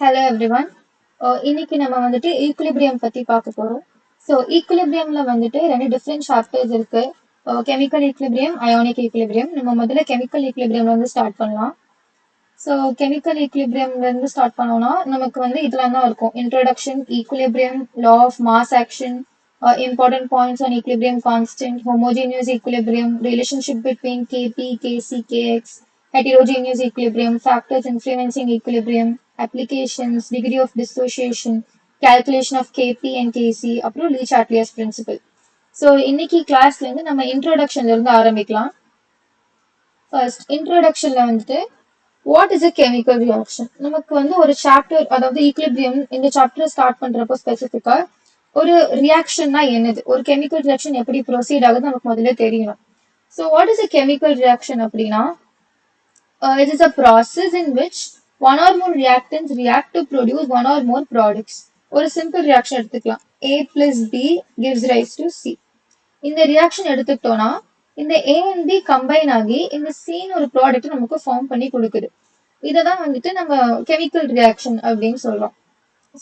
Hello everyone. இன்னைக்கு நம்ம வந்துட்டு ஈக்குலிபிரியம் பத்தி பார்க்க போறோம். ஸோ ஈக்குலிபிரியம்ல வந்துட்டு ரெண்டு டிஃப்ரெண்ட் சாப்டர்ஸ் இருக்கு. Chemical equilibrium, ionic equilibrium. நம்ம முதல்ல கெமிக்கல் ஈக்குலிபிரியம்ல இருந்து ஸ்டார்ட் பண்ணலாம். ஸோ கெமிக்கல் ஈக்குலிபிரியம்ல இருந்து ஸ்டார்ட் பண்ணோம்னா நமக்கு வந்து இதெல்லாம் தான் இருக்கும்: introduction, equilibrium, law of mass action, important points on equilibrium constant, homogeneous equilibrium, relationship between Kp, Kc, Kx, heterogeneous equilibrium, factors influencing equilibrium, applications, degree of dissociation, calculation of Kp and Kc, அப்புறம் லீ சாட்லியர்ஸ் principal. So இன்னைக்கு கிளாஸ்ல இருந்து நம்ம இன்ட்ரோடக்ஷன்ல இருந்து ஆரம்பிக்கலாம். First இன்ட்ரோடக்ஷன்ல வந்துட்டு what is a chemical reaction. நமக்கு வந்து ஒரு சாப்டர், அதாவது ஈக்குலிபிரியம் இந்த சாப்டர் ஸ்டார்ட் பண்றப்போ ஸ்பெசிஃபிக்கா ஒரு ரியாக்ஷன்னா என்னது, ஒரு கெமிக்கல் ரியாக்ஷன் எப்படி ப்ரொசீட் ஆகுது நமக்கு முதல்ல தெரியணும். So what is a chemical reaction அப்படின்னா, it is a process in which one or more reactants react to produce one or more products. ஒரு சிம்பிள் ரியாக்ஷன் எடுத்துக்கலாம். A plus B gives rise to C. இந்த reaction எடுத்துக்கிட்டோம்னா இந்த A and B combine ஆகி இந்த scene ஒரு product நமக்கு form பண்ணி கொடுக்குது. இதை தான் வந்துட்டு நம்ம கெமிக்கல் ரியாக்ஷன் அப்படின்னு சொல்றோம்.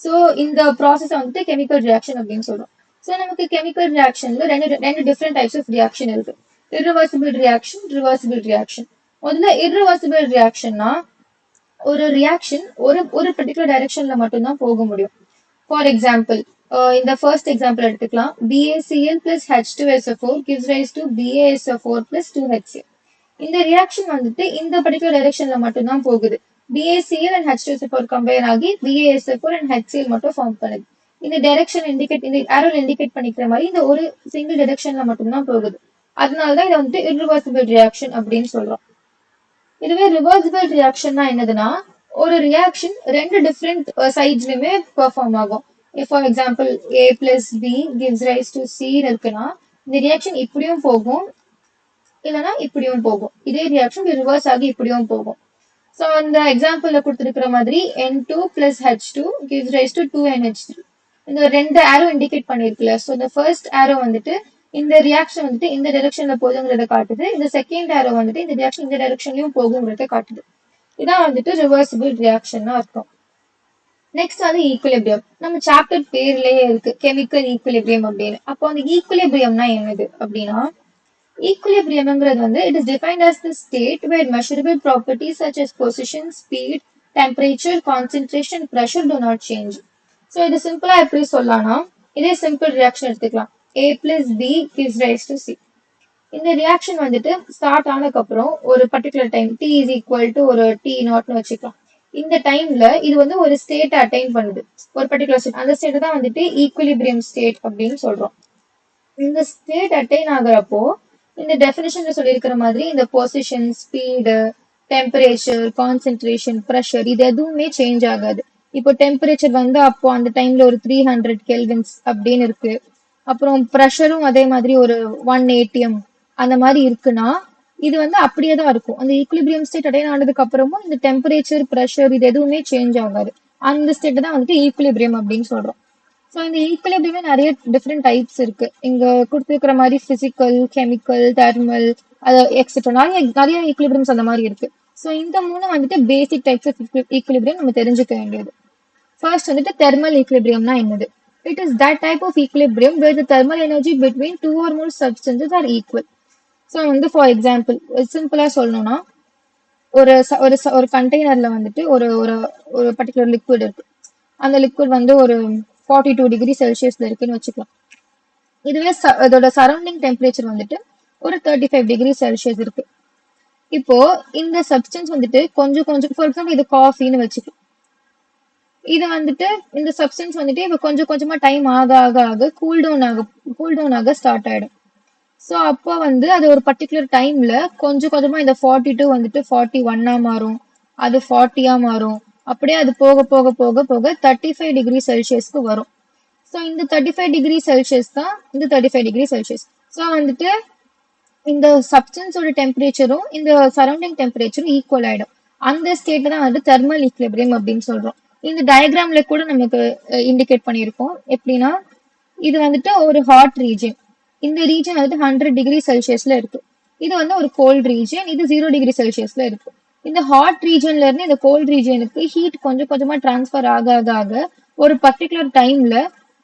ஸோ இந்த ப்ராசஸ் வந்துட்டு கெமிக்கல் ரியாக்ஷன் அப்படின்னு சொல்றோம். ஸோ நமக்கு கெமிக்கல் ரியாக்ஷன்ல ரெண்டு டிஃப்ரெண்ட் டைப்ஸ் ஆஃப் ரியாக்ஷன் இருக்கு: இர்ரிவர்சிபிள் ரியாக்ஷன், ரிவர்சிபிள் ரியாக்ஷன். முதல்ல இர்ரிவர்சிபிள் ரியாக்ஷன்னா ஒரு ரியாக்ஷன் ஒரு பர்டிகுலர் டைரக்ஷன்ல மட்டும்தான் போக முடியும். ஃபார் எக்ஸாம்பிள், இந்த ஃபர்ஸ்ட் எக்ஸாம்பிள் எடுத்துக்கலாம். BaCl plus H2SO4 gives rise to BaSO4 plus 2HCl. இந்த ரியாக்ஷன் வந்துட்டு இந்த பர்டிகுலர் டைரக்ஷன்ல மட்டும்தான் போகுது. BaCl and H2SO4 கம்பைன் ஆகி BaSO4 and HCl மட்டும் ஃபார்ம் பண்ணுது. இந்த டைரக்ஷன் இந்த ஆரோ இண்டிகேட் பண்ணிக்கிற மாதிரி இந்த ஒரு சிங்கிள் டைரக்ஷன்ல மட்டும்தான் போகுது. அதனாலதான் இதை வந்துட்டு இர்ரிவர்சிபிள் ரியாக்ஷன் அப்படின்னு சொல்றோம். இதுவே ரிவர்சிபிள் ரியாக்ஷன்னா என்னதுன்னா, ஒரு ரியாக்ஷன் ரெண்டு டிஃப்ரெண்ட் சைட்ஸ்லயுமே பெர்ஃபார்ம் ஆகும். For example, A plus B gives rise to C இருக்குன்னா இந்த ரியாக்ஷன் இப்படியும் போகும், இல்லைன்னா இப்படியும் போகும். இதே ரியாக்ஷன் ரிவர்ஸ் ஆகி இப்படியும் போகும். ஸோ அந்த எக்ஸாம்பிள்ல கொடுத்துருக்கிற மாதிரி N2 plus H2 gives rise to 2NH3. இந்த ரெண்டு ஆரோ இண்டிகேட் பண்ணிருக்குல்ல. ஸோ இந்த ஃபர்ஸ்ட் ஆரோ வந்துட்டு இந்த ரியாக்ஷன் வந்துட்டு இந்த டைரக்ஷன்ல போகுதுங்கிறத காட்டுது. இந்த செகண்ட் ஆரோ வந்துட்டு இந்த ரியாக்ஷன் இந்த டைரக்ஷன்லயும் போகுங்கிறத காட்டுது. இதான் வந்துட்டு ரிவர்சிபிள் ரியாக்ஷன் அர்த்தம். நெக்ஸ்ட் வந்து ஈக்குலிபிரியம். நம்ம சாப்டர் பேர்லயே இருக்கு கெமிக்கல் ஈக்குலிபிரியம் அப்படின்னு. அப்போ அந்த ஈக்குலிபிரியம்னா என்னது அப்படின்னா, ஈக்குலிபிரியம்ங்கிறது வந்து it is defined as the state where measurable properties such as position, speed, temperature, concentration, pressure do not change. So இது சிம்பிளா எப்படி சொல்லலாம்னா, இதே சிம்பிள் ரியாக்ஷன் எடுத்துக்கலாம். A plus B gives rise to C. இந்த ரியாக்ஷன் வந்துட்டு ஸ்டார்ட் ஆனதுக்கு அப்புறம் ஒரு particular time T is equal to ஒரு T0ன்னு வச்சுக்கலாம். இந்த டைம்ல இது வந்து ஒரு ஸ்டேட் அட்டைன் பண்ணுது, ஒரு பர்டிகுலர் ஸ்டேட். அந்த ஸ்டேட் தான் வந்துட்டு ஈக்குலிபிரியம் ஸ்டேட் அப்படின்னு சொல்றோம். இந்த ஸ்டேட் அட்டைன் ஆகுறப்போ இந்த டெஃபினிஷன்ல சொல்லியிருக்கிற மாதிரி இந்த position, speed, temperature, concentration, pressure இது எதுவுமே சேஞ்ச் ஆகாது. இப்போ டெம்பரேச்சர் வந்து அப்போ அந்த டைம்ல ஒரு 300 கெல்வின்ஸ் அப்படின்னு இருக்கு. அப்புறம் ப்ரெஷரும் அதே மாதிரி ஒரு 1 ATM அந்த மாதிரி இருக்குன்னா இது வந்து அப்படியே தான் இருக்கும். அந்த ஈக்குலிபிரியம் ஸ்டேட் அடைன் ஆனதுக்கு அப்புறமும் இந்த டெம்பரேச்சர், ப்ரெஷர் இது எதுவுமே சேஞ்ச் ஆகாது. அந்த ஸ்டேட் தான் வந்துட்டு ஈக்குலிபிரியம் அப்படின்னு சொல்றோம். ஸோ இந்த ஈக்குலிபிரியமே நிறைய டிஃப்ரெண்ட் டைப்ஸ் இருக்கு. இங்க கொடுத்துருக்கிற மாதிரி பிசிக்கல், கெமிக்கல், தெர்மல், அது எக்ஸெட்ரா நிறைய ஈக்குலிபிரியம்ஸ் அந்த மாதிரி இருக்கு. ஸோ இந்த மூணு வந்துட்டு பேசிக் டைப்ஸ் ஆஃப் ஈக்குலிபிரியம் நம்ம தெரிஞ்சுக்க வேண்டியது. ஃபர்ஸ்ட் வந்துட்டு தெர்மல் ஈக்குலிபிரியம்னா என்னது? It is that type of equilibrium where the thermal energy between two or more substances are equal. So வந்து ஃபார் எக்ஸாம்பிள் சிம்பிளா சொல்லணும்னா, ஒரு ஒரு கண்டெய்னர்ல வந்துட்டு ஒரு ஒரு ஒரு பர்டிகுலர் லிக்விட் இருக்கு. அந்த லிக்விட் வந்து ஒரு 42 டிகிரி செல்சியஸ்ல இருக்குன்னு வச்சுக்கலாம். இதுவே இதோட சரௌண்டிங் டெம்பரேச்சர் வந்துட்டு ஒரு 35 டிகிரி செல்சியஸ் இருக்கு. இப்போ இந்த சப்ஸ்டன்ஸ் வந்துட்டு கொஞ்சம் கொஞ்சம், ஃபார் எக்ஸாம்பிள் இது காஃபின்னு வச்சுக்கலாம். இது வந்துட்டு இந்த சப்ஸ்டன்ஸ் வந்துட்டு இப்போ கொஞ்சம் கொஞ்சமா டைம் ஆக ஆக ஆக கூல் டவுன் ஆக ஸ்டார்ட் ஆயிடும். ஸோ அப்போ வந்து அது ஒரு பர்டிகுலர் டைம்ல கொஞ்சம் கொஞ்சமா இந்த 42 வந்துட்டு 41 மாறும், அது 40 மாறும். அப்படியே அது போக போக போக போக 35 டிகிரி செல்சியஸ்க்கு வரும். ஸோ இந்த 35 டிகிரி செல்சியஸ் தான் இந்த 35 டிகிரி செல்சியஸ். ஸோ வந்துட்டு இந்த சப்ஸ்டன்ஸோட டெம்பரேச்சரும் இந்த சரௌண்டிங் டெம்பரேச்சரும் ஈக்குவல் ஆயிடும். அந்த ஸ்டேட் தான் வந்து தெர்மல் ஈக்குலிபிரியம் அப்படின்னு சொல்றோம். இந்த டயக்ராம்ல கூட நமக்கு இண்டிகேட் பண்ணியிருக்கோம். எப்படின்னா, இது வந்துட்டு ஒரு ஹாட் ரீஜன். இந்த ரீஜன் வந்துட்டு 100 டிகிரி செல்சியஸ்ல இருக்கு. இது வந்து ஒரு கோல்ட் ரீஜன், இது 0 டிகிரி செல்சியஸ்ல இருக்கு. இந்த ஹாட் ரீஜன்ல இருந்து இந்த கோல்ட் ரீஜனுக்கு ஹீட் கொஞ்சம் கொஞ்சமா டிரான்ஸ்ஃபர் ஆக ஆக ஆக ஒரு பர்டிகுலர் டைம்ல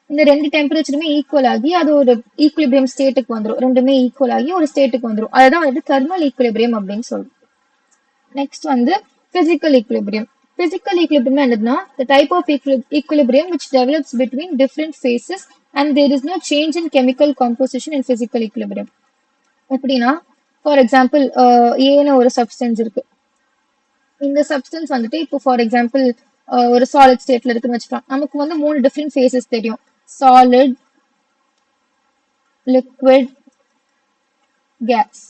இந்த ரெண்டு டெம்பரேச்சருமே ஈக்குவல் ஆகி அது ஒரு ஈக்குலிபிரியம் ஸ்டேட்டுக்கு வந்துடும். ரெண்டுமே ஈக்குவல் ஆகி ஒரு ஸ்டேட்டுக்கு வந்துடும். அதுதான் வந்துட்டு தெர்மல் ஈக்குலிபிரியம் அப்படின்னு சொல்றோம். நெக்ஸ்ட் வந்து பிசிக்கல் ஈக்குலிபிரியம். பிசிக்கல் ஈக்குலிபிரியம் என்னதுன்னா the type of equilibrium which develops between different phases and there is no change in chemical composition in physical equilibrium. எப்படின்னா ஃபார் எக்ஸாம்பிள் ஏன்னு ஒரு சப்ஸ்டன்ஸ் இருக்கு. இந்த சப்ஸ்டன்ஸ் வந்துட்டு இப்போ ஃபார் எக்ஸாம்பிள் ஒரு சாலிட் ஸ்டேட்ல இருக்குன்னு வச்சுக்கலாம். நமக்கு வந்து 3 டிஃப்ரெண்ட் ஃபேஸஸ் தெரியும். Solid, liquid, gas.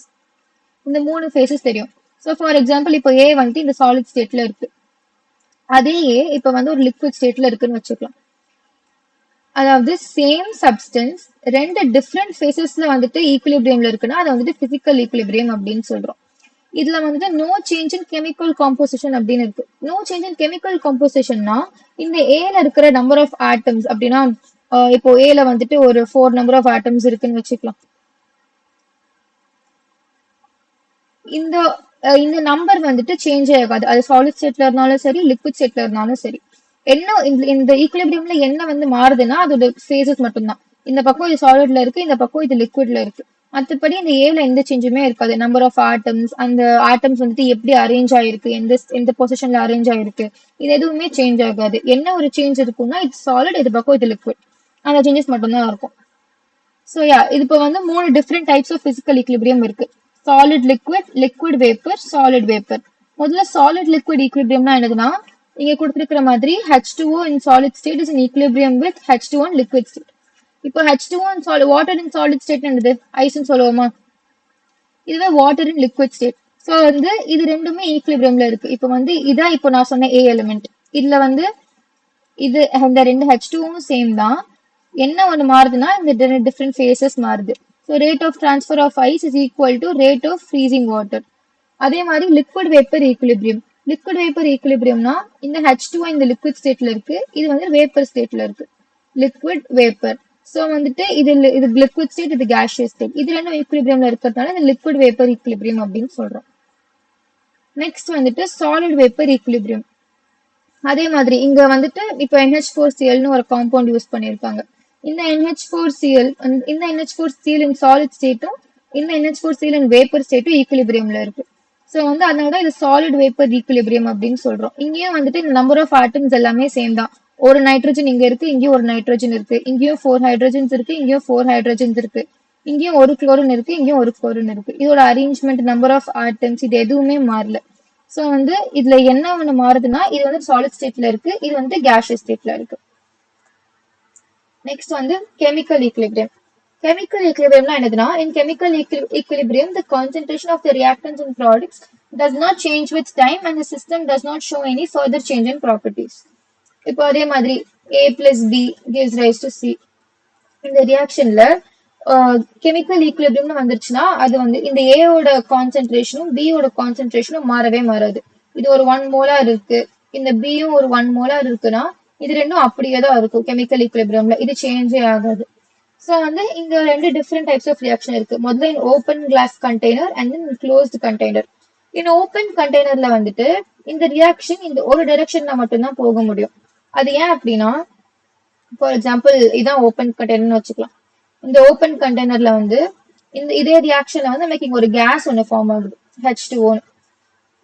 இந்த 3 ஃபேஸஸ் தெரியும். ஸோ ஃபார் எக்ஸாம்பிள் இப்போ ஏ வந்துட்டு இந்த சாலிட் ஸ்டேட்ல இருக்கு. அதே ஏ இப்போ வந்து ஒரு லிக்விட் ஸ்டேட்ல இருக்குன்னு வச்சுக்கலாம். அதாவது சேம் சப்ஸ்டன்ஸ் ரெண்டு டிஃப்ரெண்ட் ஃபேஸஸ்ல வந்துட்டு ஈக்குலிபிரியம்ல இருக்குன்னா அதை வந்துட்டு பிசிக்கல் ஈக்குலிபிரியம் அப்படின்னு சொல்றோம். இதுல வந்துட்டு no change in chemical composition அப்படின்னு இருக்கு. நோ சேஞ்ச் இன் கெமிக்கல் காம்போசிஷன்னா இந்த ஏல இருக்கிற நம்பர் ஆஃப் ஆட்டம்ஸ் அப்படின்னா இப்போ ஏல வந்துட்டு ஒரு 4 நம்பர் ஆஃப் ஆட்டம்ஸ் இருக்குன்னு வச்சுக்கலாம். இந்த இந்த நம்பர் வந்துட்டு சேஞ்ச் ஆகாது. அது சாலிட் ஸ்டேட்ல இருந்தாலும் சரி, லிக்விட் ஸ்டேட்ல இருந்தாலும் சரி. என்ன இந்த ஈக்குலிபிரியம்ல என்ன வந்து மாறுதுன்னா அதோட ஃபேஸஸ் மட்டும்தான். இந்த பக்கம் இது சாலிட்ல இருக்கு, இந்த பக்கம் இது லிக்விட்ல இருக்கு. மற்றபடி இந்த ஏல எந்த சேஞ்சுமே இருக்காது. நம்பர் ஆஃப் ஆட்டம்ஸ், அந்த ஆட்டம்ஸ் வந்துட்டு எப்படி அரேஞ்ச் ஆயிருக்கு, எந்த பொசிஷன்ல அரேஞ்ச் ஆயிருக்கு, இது எதுவுமே சேஞ்ச் ஆகாது. என்ன ஒரு சேஞ்ச் இருக்கும்னா இது சாலிட், இது பக்கம் இது லிக்விட், அந்த சேஞ்சஸ் மட்டும்தான் இருக்கும். ஸோ இது இப்போ வந்து 3 different types of physical equilibrium இருக்கு. Solid liquid, liquid vapour, solid vapour. முதல்ல சாலிட் லிக்விட் ஈக்குலிபிரியம்னா என்னதுன்னா இங்க கொடுத்துருக்கிற மாதிரி H2O in solid state is in equilibrium with H2O in liquid state. இப்போ H2O in solid water in solid state என்னது ஐஸ்ன்னு சொல்லுவோமா, இதுவே water in liquid state. So வந்து இது ரெண்டுமே ஈக்குலிபிரியம்ல இருக்கு. இப்போ வந்து இதான் இப்போ நான் சொன்ன ஏ எலிமெண்ட். இதுல வந்து இது இந்த ரெண்டு H2O சேம் தான். என்ன ஒன்று மாறுதுன்னா இந்த டிஃப்ரெண்ட் ஃபேஸஸ் மாறுது. So rate of transfer of ice is equal to rate of freezing water. அதே மாதிரி liquid vapour equilibrium. Liquid vapour ஈக்குலிபிரியம்னா இந்த H2O இந்த லிக்விட் ஸ்டேட்ல இருக்கு, இது வந்து வேப்பர் ஸ்டேட்ல இருக்கு. Liquid vapour. ஸோ வந்துட்டு இது லிக்விட் ஸ்டேட், இது கேஷியஸ் ஸ்டேட். இது ரெண்டும் ஈக்குலிபிரியம்ல இருக்கிறதுனால இந்த லிக்விட் வேப்பர் ஈக்குலிபிரியம் அப்படின்னு சொல்றோம். நெக்ஸ்ட் வந்துட்டு சாலிட் வேப்பர் ஈக்குலிபிரியம். அதே மாதிரி இங்க வந்துட்டு இப்போ NH4Clன்னு ஒரு காம்பவுண்ட் யூஸ் பண்ணியிருக்காங்க. இந்த NH4Cl இன் சாலிட் ஸ்டேட்டும் இந்த NH4Cl இன் வேப்பர் ஸ்டேட்டும் ஈக்குலிபிரியம்ல இருக்கு. ஸோ வந்து அதனால இது சாலிட் வேப்பர் ஈக்குலிபிரியம் அப்படின்னு சொல்றோம். இங்கேயும் வந்துட்டு இந்த நம்பர் ஆஃப் ஆட்டம்ஸ் எல்லாமே சேம் தான். ஒரு நைட்ரஜன் இங்க இருக்கு, இங்கேயும் ஒரு நைட்ரஜன் இருக்கு, இங்கேயும் 4 ஹைட்ரஜன்ஸ் இருக்கு, இங்கேயும் 4 ஹைட்ரஜன்ஸ் இருக்கு, இங்கேயும் ஒரு குளோரின் இருக்கு, இங்கேயும் ஒரு குளோரின் இருக்கு. இதோட அரேஞ்ச்மெண்ட், நம்பர் ஆஃப் ஆட்டம்ஸ், இது எதுவுமே மாறல. ஸோ வந்து இதுல என்ன ஒண்ணு மாறுதுன்னா இது வந்து சாலிட் ஸ்டேட்ல இருக்கு, இது வந்து கேஷியஸ் ஸ்டேட்ல இருக்கு. நெக்ஸ்ட் வந்து கெமிக்கல் ஈக்குலிபிரியம். Chemical equilibrium என்னதுன்னா in chemical equilibrium the concentration of the reactants and products does not change with time and the system does not show any further change in properties. இப்போ அதே மாதிரி A plus B gives rise to C. இந்த ரியாக்ஷன்ல chemical ஈக்குலிபிரியம்னு வந்துருச்சுன்னா அது வந்து இந்த ஏயோட கான்சென்ட்ரேஷனும் பியோட கான்சென்ட்ரேஷனும் மாறவே மாறாது. இது ஒரு 1 மோலார் இருக்கு, இந்த பியும் ஒரு 1 மோலார் இருக்குன்னா இது ரெண்டும் அப்படியே தான் இருக்கும் கெமிக்கல் ஈக்குலிபிரியம்ல, இது சேஞ்சே ஆகாது. ஸோ வந்து இங்க ரெண்டு டிஃப்ரெண்ட் டைப்ஸ் ஆஃப் ரியாக்ஷன் இருக்கு. முதல்ல in open glass container and then closed container. In open கண்டெய்னர்ல வந்துட்டு இந்த ரியாக்ஷன் இந்த ஒரு டைரக்ஷன்ல மட்டும்தான் போக முடியும். அது ஏன் அப்படின்னா ஃபார் எக்ஸாம்பிள் இதான் ஓப்பன் கண்டெய்னர்னு வச்சுக்கலாம். இந்த ஓப்பன் கண்டெய்னர்ல வந்து இதே ரியாக்ஷன்ல வந்து நமக்கு இங்க ஒரு கேஸ் ஒன்று ஃபார்ம் ஆகுது H2O.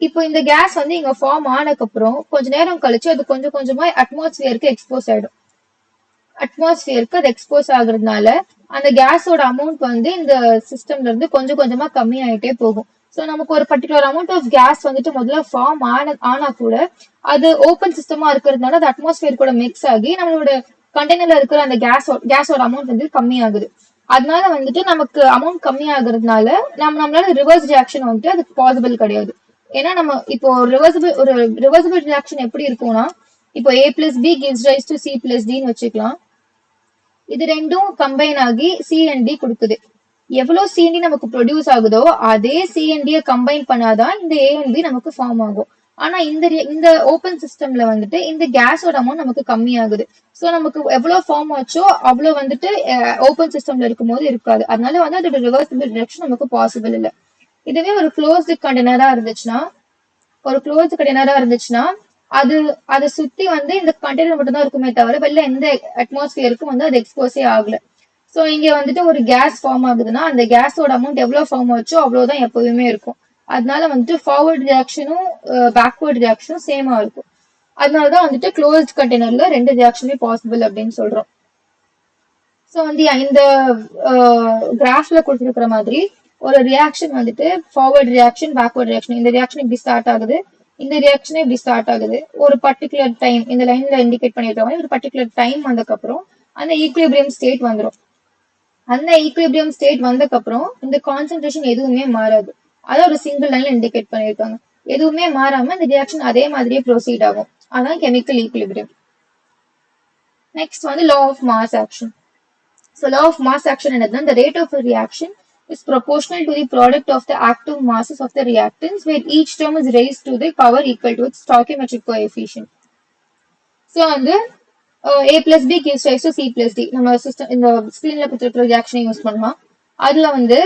இப்போ இந்த கேஸ் வந்து இங்க ஃபார்ம் ஆனதுக்கப்புறம் கொஞ்ச நேரம் கழிச்சு அது கொஞ்சம் கொஞ்சமா அட்மாஸ்பியருக்கு எக்ஸ்போஸ் ஆயிடும். அட்மாஸ்பியருக்கு அது எக்ஸ்போஸ் ஆகுறதுனால அந்த கேஸோட அமௌண்ட் வந்து இந்த சிஸ்டம்ல இருந்து கொஞ்சம் கொஞ்சமா கம்மி ஆயிட்டே போகும். ஸோ நமக்கு ஒரு பர்டிகுலர் அமௌண்ட் ஆஃப் கேஸ் வந்துட்டு முதல்ல ஃபார்ம் ஆனா கூட அது ஓப்பன் சிஸ்டமா இருக்கிறதுனால அது அட்மாஸ்பியர் கூட மிக்ஸ் ஆகி நம்மளோட கண்டெய்னர்ல இருக்கிற அந்த கேஸோட அமௌண்ட் வந்து கம்மி ஆகுது. அதனால வந்துட்டு நமக்கு அமௌண்ட் கம்மி ஆகுறதுனால நம்மளால ரிவர்ஸ் ரியாக்ஷன் வந்துட்டு அதுக்கு பாசிபிள் கிடையாது. ஏன்னா நம்ம இப்போ ரிவர்சிபிள் ரியாக்ஷன் எப்படி இருக்கும்னா இப்போ A plus B gives rise to C plus Dன்னு வச்சுக்கலாம். இது ரெண்டும் கம்பைன் ஆகி CND கொடுக்குது. எவ்வளவு CND நமக்கு ப்ரொடியூஸ் ஆகுதோ அதே CND கம்பைன் பண்ணாதான் இந்த ANB நமக்கு ஃபார்ம் ஆகும். ஆனா இந்த ஓப்பன் சிஸ்டம்ல வந்துட்டு இந்த கேஸோட அமௌண்ட் நமக்கு கம்மி ஆகுது. ஸோ நமக்கு எவ்வளவு ஃபார்ம் ஆச்சோ அவ்வளவு வந்துட்டு ஓப்பன் சிஸ்டம்ல இருக்கும்போது இருக்காது. அதனால வந்து அதோட ரிவர்சிபிள் ரியாக்ஷன் நமக்கு பாசிபிள் இல்லை. இதுவே ஒரு க்ளோஸ்டு கண்டெய்னரா இருந்துச்சுன்னா ஒரு க்ளோஸ் கண்டெய்னரா இருந்துச்சுன்னா அது அதை சுத்தி வந்து இந்த கண்டெய்னர் மட்டும் தான் இருக்குமே தவிர வெளில எந்த அட்மாஸ்பியருக்கும் வந்து அது எக்ஸ்போஸே ஆகல. ஸோ இங்க வந்துட்டு ஒரு கேஸ் ஃபார்ம் ஆகுதுன்னா அந்த கேஸோட அமௌண்ட் எவ்வளவு ஃபார்ம் ஆச்சோ அவ்வளவுதான் எப்பவுமே இருக்கும். அதனால வந்துட்டு ஃபார்வர்ட் ரியாக்ஷனும் பேக்வர்ட் ரியாக்ஷனும் சேமா இருக்கும். அதனாலதான் வந்துட்டு க்ளோஸ்ட் கண்டெய்னர்ல ரெண்டு ரியாக்ஷனுமே பாசிபிள் அப்படின்னு சொல்றோம். ஸோ வந்து இந்த கிராஃப்ல கொடுத்துருக்கிற மாதிரி ஒரு ரியாக்ஷன் வந்துட்டு ஃபார்வர்ட் ரியாக்ஷன் பேக்வர்ட் ரியாக்ஷன், இந்த ரியாக்ஷன் இப்படி ஸ்டார்ட் ஆகுது, இந்த ரியாக்ஷன் இப்படி ஸ்டார்ட் ஆகுது. ஒரு பர்டிகுலர் டைம் இந்த லைன்ல இண்டிகேட் பண்ணிருக்காங்க, ஒரு பர்டிகுலர் டைம் வந்ததுக்கப்புறம் அந்த ஈக்குலிபிரியம் ஸ்டேட் வந்துடும். அந்த ஈக்குலிபிரியம் ஸ்டேட் வந்ததுக்கப்புறம் இந்த கான்சென்ட்ரேஷன் எதுவுமே மாறாது. அதை ஒரு சிங்கிள் லைன்ல இண்டிகேட் பண்ணிருக்காங்க. எதுவுமே மாறாம இந்த ரியாக்ஷன் அதே மாதிரியே ப்ரொசீட் ஆகும். அதான் கெமிக்கல் ஈக்குலிபிரியம். நெக்ஸ்ட் வந்து law of mass action. So law of mass action என்னதுன்னா the rate of a reaction is proportional to the product of the active masses of the reactants where each term is raised to the power equal to its stoichiometric coefficient. So வந்து a plus b gives rise to c plus d. நம்ம system இந்த ஸ்கிரீன்ல கொடுத்துருக்கிற ரியாக்ஷனை use பண்ணலாம். அதுல வந்து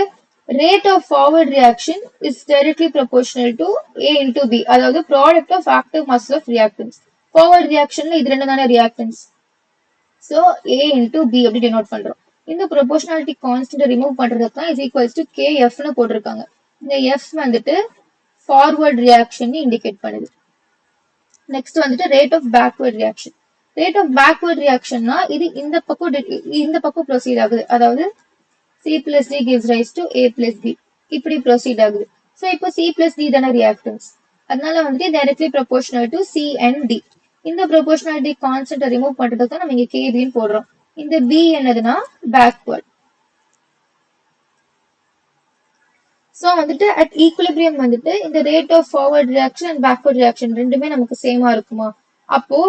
rate of forward reaction is directly proportional to a into b, அதாவது product of active masses of reactants. forward reactionல இது ரெண்டு தானே reactants. So a into b அப்படி denote பண்றோம். இந்த ப்ரொபோர்ஷனாலிட்டி கான்ஸ்டன்ட் ரிமூவ் பண்றதுக்கு தான் இஸ் ஈக்குவல்ஸ் டு kf னு போட்டிருக்காங்க. இந்த f வந்துட்டு ஃபார்வர்ட் ரியாக்ஷன் இண்டிகேட் பண்ணுது. நெக்ஸ்ட் வந்துட்டு rate of backward reaction. Rate of backward ரியாக்ஷன்னா இது இந்த பக்கம் ப்ரொசீட் ஆகுது. அதாவது c plus d gives rise to a plus b இப்படி ப்ரொசீட் ஆகுது. ஸோ இப்போ c plus d தானே ரியாக்டன்ஸ், அதனால வந்துட்டு directly proportional to c and d. இந்த ப்ரொபோர்ஷனாலிட்டி கான்ஸ்டன்ட் ரிமூவ் பண்றதுக்கு தான் நம்ம இங்க kbன்னு போடுறோம். இந்த b என்னதுன்னா பேக்வர்ட். சோ வந்துட்டு அட் ஈக்குலிபிரியம் வந்துட்டு இந்த rate of forward reaction and backward reaction ரெண்டுமே நமக்கு சேமா இருக்குமா? அப்போ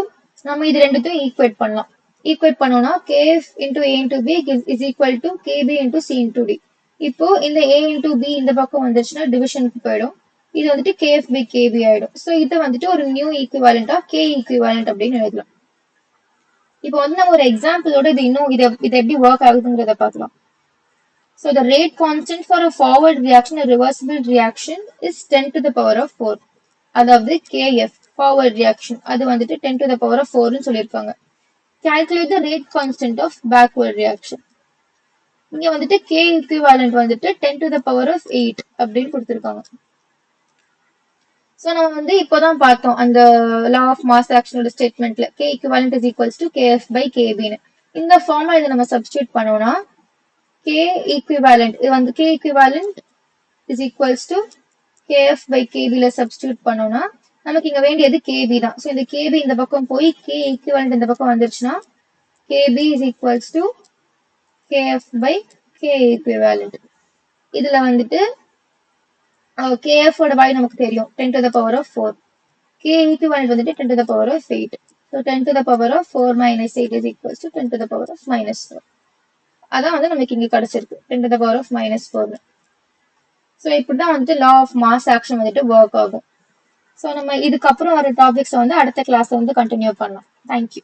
நம்ம இது ரெண்டுத்தையும் ஈக்குவேட் பண்ணலாம். ஈக்குவேட் பண்ணோம்னா kf into a into b is equal to kb into c into d. இப்போ இந்த a into b இந்த பக்கம் வந்துச்சுன்னா டிவிஷனுக்கு போயிடும். இது வந்துட்டு kf by kb ஆயிடும். சோ இதை வந்துட்டு ஒரு நியூ ஈக்குவலண்டா k ஈக்குவலண்ட் அப்படின்னு எழுதலாம். இப்போ வந்து நம்ம ஒரு எக்ஸாம்பிளோட இது எப்படி ஒர்க் ஆகுதுங்கிறத பார்க்கலாம். So the rate constant for a forward reaction, a reversible reaction is 10 to the power of 4. அதாவது kf forward reaction அது வந்துட்டு 10 to the power of 4 னு சொல்லிருக்காங்க. Calculate the rate constant of backward reaction. இங்க வந்துட்டு k equivalent வந்துட்டு 10 to the power of 8 அப்படின்னு கொடுத்திருக்காங்க. So நம்ம வந்து இப்போதான் பார்த்தோம் அந்த law of mass action ஓட ஸ்டேட்மெண்ட்ல k equivalent is equals to kf by kb னு. இந்த ஃபார்முலா இதை நம்ம சப்ஸ்டிட்யூட் பண்ணோம்னா k equivalent இது வந்து k equivalent is equals to kf by kb ல சப்ஸ்டிட்யூட் பண்ணோம்னா நமக்கு இங்க வேண்டியது kb தான். சோ இந்த kb இந்த பக்கம் போய் k equivalent இந்த பக்கம் வந்துருச்சுன்னா kb is equals to kf by k equivalent. இதுல வந்துட்டு kf ஓட வேல்யூ நமக்கு தெரியும் 10 to the power of 4. k equivalent வந்துட்டு 10 to the power of 8. So 10 to the power of 4 minus 8 is equals to 10 to the power of minus 4. அதான் வந்து நமக்கு இங்க கிடைச்சிருக்கு 10 to the power of minus 4. So இப்படிதான் வந்துட்டு லா ஆஃப் மாஸ் ஆக்ஷன் வந்துட்டு work ஆகும். ஸோ நம்ம இதுக்கப்புறம் வர டாபிக்ஸ் வந்து அடுத்த கிளாஸ்ல வந்து கண்டினியூ பண்ணலாம். தேங்க்யூ.